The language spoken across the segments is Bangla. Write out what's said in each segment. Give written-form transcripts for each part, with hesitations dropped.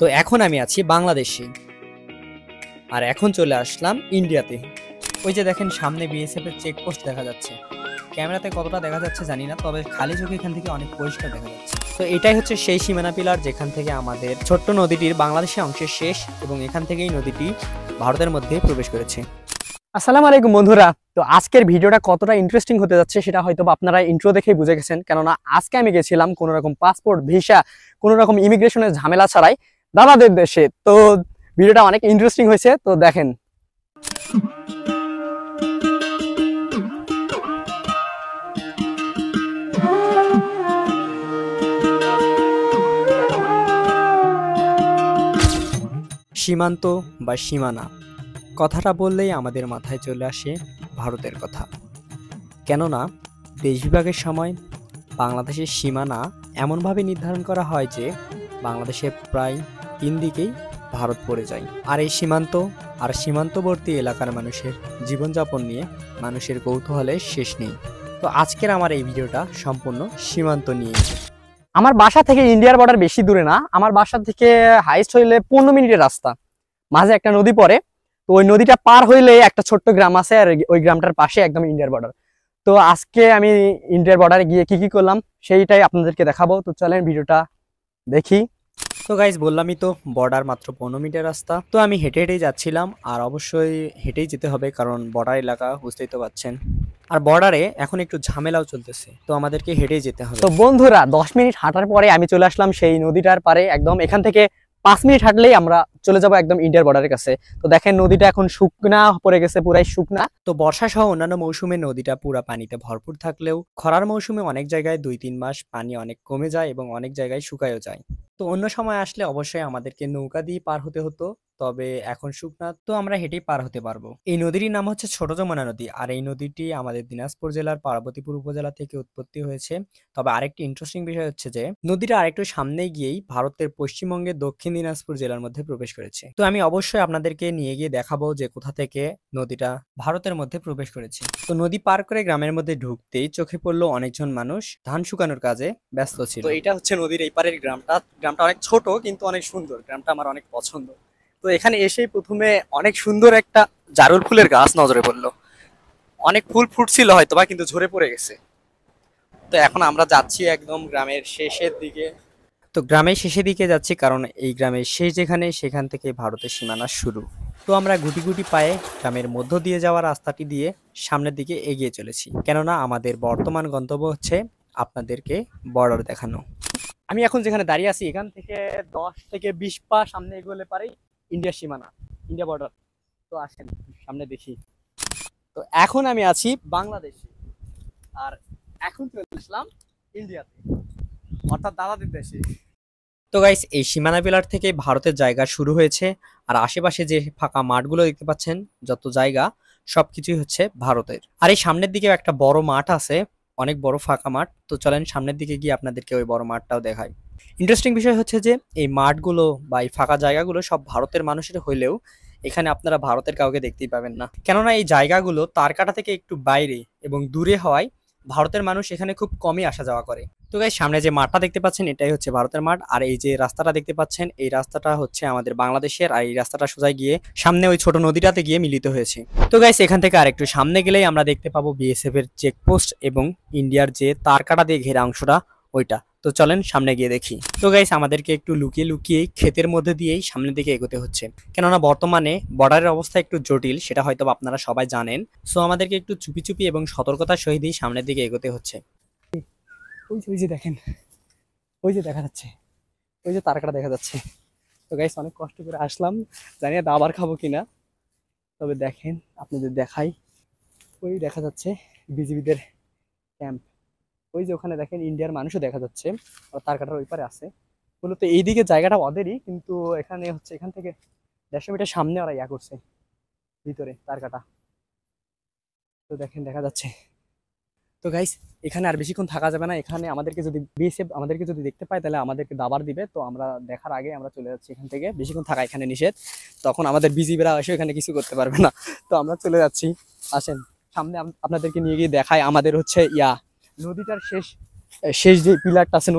তো এখন আমি আছি বাংলাদেশে, আর এখন চলে আসলাম ইন্ডিয়াতে। ওই যে দেখেন সামনে বিএসএফ এর চেকপোস্ট দেখা যাচ্ছে। ক্যামেরাতে কতটা দেখা যাচ্ছে জানি না, তবে খালি চোখে এখান থেকে অনেক পরিষ্কার দেখা যাচ্ছে। তো এটাই হচ্ছে সেই সীমানা পিলার যেখান থেকে আমাদের ছোট্ট নদীটির বাংলাদেশের অংশের শেষ, এবং এখান থেকেই নদীটি ভারতের মধ্যে প্রবেশ করেছে। আসসালামু আলাইকুম বন্ধুরা। তো আজকের ভিডিওটা কতটা ইন্টারেস্টিং হতে যাচ্ছে সেটা হয়তো আপনারা ইন্ট্রো দেখেই বুঝে গেছেন, কেননা আজকে আমি গেছিলাম কোনো রকম পাসপোর্ট ভিসা কোনো রকম ইমিগ্রেশনের ঝামেলা ছাড়াই দাদাদের দেশে। তো ভিডিওটা অনেক ইন্টারেস্টিং হয়েছে, তো দেখেন। সীমান্ত বা সীমানা কথাটা বললেই আমাদের মাথায় চলে আসে ভারতের কথা, কেননা দেশ বিভাগের সময় বাংলাদেশের সীমানা এমনভাবে নির্ধারণ করা হয় যে বাংলাদেশের প্রায় 3 দিকেই ভারত পড়ে যায়। আর এই সীমান্ত আর সীমান্তবর্তী এলাকার মানুষের জীবনযাপন নিয়ে মানুষের কৌতূহলের শেষ নেই। তো আজকের আমার এই ভিডিওটা সম্পূর্ণ সীমান্ত নিয়ে। আমার বাসা থেকে ইন্ডিয়ার বর্ডার বেশি দূরে না, আমার বাসা থেকে হাইস্ট হইলে 15 মিনিটের রাস্তা। মাঝে একটা নদী পড়ে, তো ওই নদীটা পার হইলে একটা ছোট্ট গ্রাম আছে, আর ওই গ্রামটার পাশে একদম ইন্ডিয়ার বর্ডার। তো আজকে আমি ইন্ডিয়ার বর্ডারে গিয়ে কি কি করলাম সেইটাই আপনাদেরকে দেখাবো। তো চলেন ভিডিওটা দেখি। তো গাইজ বললামই তো, বর্ডার মাত্র 15 মিনিটের রাস্তা। তো আমি হেঁটে হেঁটেই যাচ্ছিলাম, আর অবশ্যই হেঁটেই যেতে হবে কারণ বর্ডার এলাকা, বুঝতেই তো পারছেন। আর বর্ডারে এখন একটু ঝামেলাও চলতেছে, তো আমাদেরকে হেঁটেই যেতে হবে। তো বন্ধুরা 10 মিনিট হাঁটার পরে আমি চলে আসলাম সেই নদীটার পারে। একদম এখান থেকে 5 মিনিট হাঁটলেই আমরা চলে যাবো একদম ইন্ডিয়ার বর্ডারের কাছে। তো দেখেন নদীটা এখন শুকনা পড়ে গেছে, পুরাই শুকনা। তো বর্ষা সহ অন্যান্য মৌসুমে নদীটা পুরা পানিতে ভরপুর থাকলেও খরার মৌসুমে অনেক জায়গায় 2-3 মাস পানি অনেক কমে যায় এবং অনেক জায়গায় শুকায়ও যায়। তো অন্য সময় আসলে অবশ্যই আমাদেরকে নৌকা দিয়ে পার হতে হতো, তবে এখন শুকনা, তো আমরা হেঁটেই পার হতে পারবো। এই নদীর নাম হচ্ছে ছোট যমুনা নদী, আর এই নদীটি আমাদের দিনাজপুর জেলার পার্বতীপুর উপজেলা থেকে উৎপত্তি হয়েছে। তবে আরেকটি ইন্টারেস্টিং বিষয় হচ্ছে যে নদীটা আরেকটু সামনে গিয়েই ভারতের পশ্চিমবঙ্গের দক্ষিণ দিনাজপুর জেলার মধ্যে প্রবেশ করেছে। তো আমি অবশ্যই আপনাদেরকে নিয়ে গিয়ে দেখাবো যে কোথা থেকে নদীটা ভারতের মধ্যে প্রবেশ করেছে। তো নদী পার করে গ্রামের মধ্যে ঢুকতেই চোখে পড়লো অনেকজন মানুষ ধান শুকানোর কাজে ব্যস্ত ছিল। তো এটা হচ্ছে নদীর এই পারের গ্রামটা। গ্রামটা অনেক ছোট কিন্তু অনেক সুন্দর, গ্রামটা আমার অনেক পছন্দ। তো এখানে এসেই প্রথমে অনেক সুন্দর একটা জারুল ফুলের গাছ নজরে পড়লো। অনেক ফুল ফুটছিল হয়তোবা, কিন্তু ঝরে পড়ে গেছে। তো এখন আমরা যাচ্ছি একদম গ্রামের শেষের দিকে। তো গ্রামের শেষের দিকে যাচ্ছি কারণ এই গ্রামের শেষ যেখানে, সেখান থেকে ভারতের সীমানা শুরু। তো আমরা গুটি গুটি পায়ে গ্রামের মধ্য দিয়ে যাওয়া রাস্তাটি দিয়ে সামনের দিকে এগিয়ে চলেছি, কেননা আমাদের বর্তমান গন্তব্য হচ্ছে আপনাদেরকে বর্ডার দেখানো। আমি এখন যেখানে দাঁড়িয়ে আছি এখান থেকে 10 থেকে 20 পা সামনে এগোলে পারেই ইন্ডিয়ার সীমানা, ইন্ডিয়া বর্ডার। তো আসেন সামনে দেখি। তো এখন আমি আছি বাংলাদেশে, আর এখন চলে আসলাম ইন্ডিয়াতে, অর্থাৎ দাদাদের দেশে। তো গাইস এই সীমানা পিলার থেকে ভারতের জায়গা শুরু হয়েছে, আর আশেপাশে যে ফাঁকা মাঠগুলো দেখতে পাচ্ছেন, যত জায়গা সবকিছুই হচ্ছে ভারতের। আর এই সামনের দিকে একটা বড় মাঠ আছে, অনেক বড় ফাঁকা মাঠ। তো চলেন সামনের দিকে গিয়ে আপনাদেরকে ওই বড় মাঠটাও দেখাই। ইন্টারেস্টিং বিষয় হচ্ছে যে এই মাঠগুলো বা এই ফাঁকা জায়গাগুলো সব ভারতের মানুষের হইলেও এখানে আপনারা ভারতের কাউকে দেখতেই পাবেন না, কেননা এই জায়গাগুলো তারকাটা থেকে একটু বাইরে এবং দূরে হওয়ায় ভারতের মানুষ এখানে খুব কমই আসা যাওয়া করে। তো গাইস সামনে যে মাঠটা দেখতে পাচ্ছেন এটাই হচ্ছে ভারতের মাঠ, আর এই যে রাস্তাটা দেখতে পাচ্ছেন এই রাস্তাটা হচ্ছে আমাদের বাংলাদেশের, আর এই রাস্তাটা সোজাই গিয়ে সামনে ওই ছোট নদীটাতে গিয়ে মিলিত হয়েছে। তো গাইস এখান থেকে আর একটু সামনে গেলেই আমরা দেখতে পাবো বিএসএফ এর চেকপোস্ট এবং ইন্ডিয়ার যে তারকাটা দিয়ে ঘেরা অংশটা ওইটা। তো চলেন সামনে গিয়ে দেখি। তো গাইস আমাদেরকে একটু লুকিয়ে লুকিয়ে ক্ষেতের মধ্যে দিয়েই সামনের দিকে এগোতে হচ্ছে, কেননা বর্তমানে বর্ডারের অবস্থা একটু জটিল, সেটা হয়তো আপনারা সবাই জানেন। সো আমাদেরকে একটু চুপি চুপি এবং সতর্কতার সহিতই সামনের দিকে এগোতে হচ্ছে। ওই যে দেখেন, ওই যে দেখা যাচ্ছে, ওই যে তারকাটা দেখা যাচ্ছে। তো গাইস অনেক কষ্ট করে আসলাম, জানি না দাবার খাবো কিনা, তবে দেখেন আপনাদের দেখাই। ওই দেখা যাচ্ছে বিজিবিদের ক্যাম্প, ওই যে ওখানে দেখেন ইন্ডিয়ার মানুষও দেখা যাচ্ছে, আর তারকাটার ওই পারে আছে। মূলত এইদিকে জায়গাটা ওদেরই, কিন্তু এখানে হচ্ছে এখান থেকে 150 মিটার সামনে ওরা ইয়া করছে ভিতরে তারকাটা। তো দেখেন দেখা যাচ্ছে। তো গাইস এখানে আর বেশিক্ষণ থাকা যাবে না, এখানে আমাদেরকে যদি বিএসএফ আমাদেরকে যদি দেখতে পায় তাহলে আমাদেরকে দাবার দিবে। তো আমরা দেখার আগে আমরা চলে যাচ্ছি এখান থেকে, বেশিক্ষণ থাকা এখানে নিষেধ, তখন আমাদের বিজিবিরা এসে এখানে কিছু করতে পারবে না। তো আমরা চলে যাচ্ছি, আসেন সামনে আপনাদেরকে নিয়ে গিয়ে দেখায় আমাদের হচ্ছে নদীটার শেষ শেষ যে পিলারটা আছে,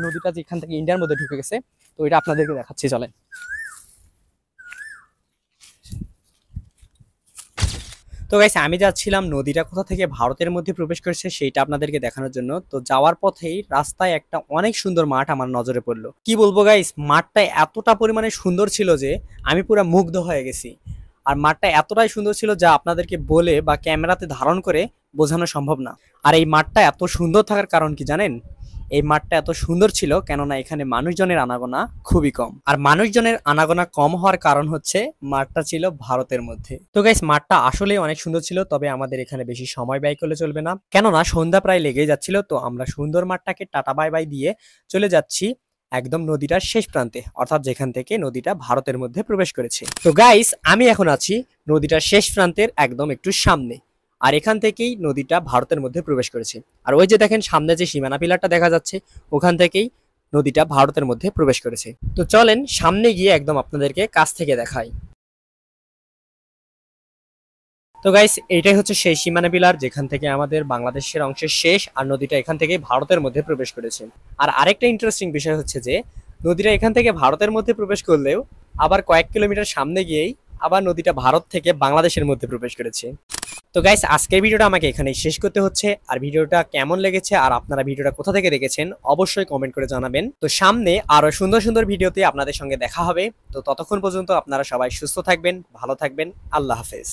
নদীটা যেখান থেকে ইন্ডিয়ার মধ্যে ঢুকে গেছে, তো এটা আপনাদেরকে দেখাচ্ছি, চলেন। তো গাইস, আমি যাচ্ছিলাম নদীটা কোথা থেকে ভারতের মধ্যে প্রবেশ করেছে সেইটা আপনাদেরকে দেখানোর জন্য। তো যাওয়ার পথেই রাস্তায় একটা অনেক সুন্দর মাঠ আমার নজরে পড়লো। কি বলবো গাইস, মাঠটা এতটা পরিমাণে সুন্দর ছিল যে আমি পুরো মুগ্ধ হয়ে গেছি। আর মাঠটা এতটাই সুন্দর ছিল যা আপনাদেরকে বলে বা ক্যামেরাতে ধারণ করে বোঝানো সম্ভব না। আর এই মাঠটা এত সুন্দর থাকার কারণ কি জানেন? এই মাঠটা এত সুন্দর ছিল কেননা এখানে মানুষজনের আনাগোনা খুবই কম। আর মানুষজনের আনাগোনা কম হওয়ার কারণ হচ্ছে মাঠটা ছিল ভারতের মধ্যে। তো গাইস, মাঠটা আসলেই অনেক সুন্দর ছিল, তবে আমাদের এখানে বেশি সময় ব্যয় করলে চলবে না, কেননা সন্ধ্যা প্রায় লেগেই যাচ্ছিল। তো আমরা সুন্দর মাঠটাকে টাটা বাই বাই দিয়ে চলে যাচ্ছি একদম নদীটার শেষ প্রান্তে, অর্থাৎ যেখান থেকে নদীটা ভারতের মধ্যে প্রবেশ করেছে। তো গাইস, আমি এখন আছি নদীটার শেষ প্রান্তের একদম একটু সামনে। আর এখান থেকেই নদীটা ভারতের মধ্যে প্রবেশ করেছে। আর ওই যে দেখেন সামনে যে সীমানা পিলারটা দেখা যাচ্ছে, ওখান থেকেই নদীটা ভারতের মধ্যে প্রবেশ করেছে। তো চলেন সামনে গিয়ে একদম আপনাদেরকে কাছ থেকে দেখাই। তো গাইস, এইটাই হচ্ছে সেই সীমানা পিলার যেখান থেকে আমাদের বাংলাদেশের অংশের শেষ, আর নদীটা এখান থেকে ভারতের মধ্যে প্রবেশ করেছে। আর আরেকটা ইন্টারেস্টিং বিষয় হচ্ছে যে নদীটা এখান থেকে ভারতের মধ্যে প্রবেশ করলেও আবার কয়েক কিলোমিটার সামনে গিয়েই আবার নদীটা ভারত থেকে বাংলাদেশের মধ্যে প্রবেশ করেছে। তো গাইস, আজকের ভিডিওটা আমাকে এখানেই শেষ করতে হচ্ছে। আর ভিডিওটা কেমন লেগেছে আর আপনারা ভিডিওটা কোথা থেকে দেখেছেন অবশ্যই কমেন্ট করে জানাবেন। তো সামনে আরো সুন্দর সুন্দর ভিডিওতে আপনাদের সঙ্গে দেখা হবে। তো ততক্ষণ পর্যন্ত আপনারা সবাই সুস্থ থাকবেন, ভালো থাকবেন। আল্লাহ হাফেজ।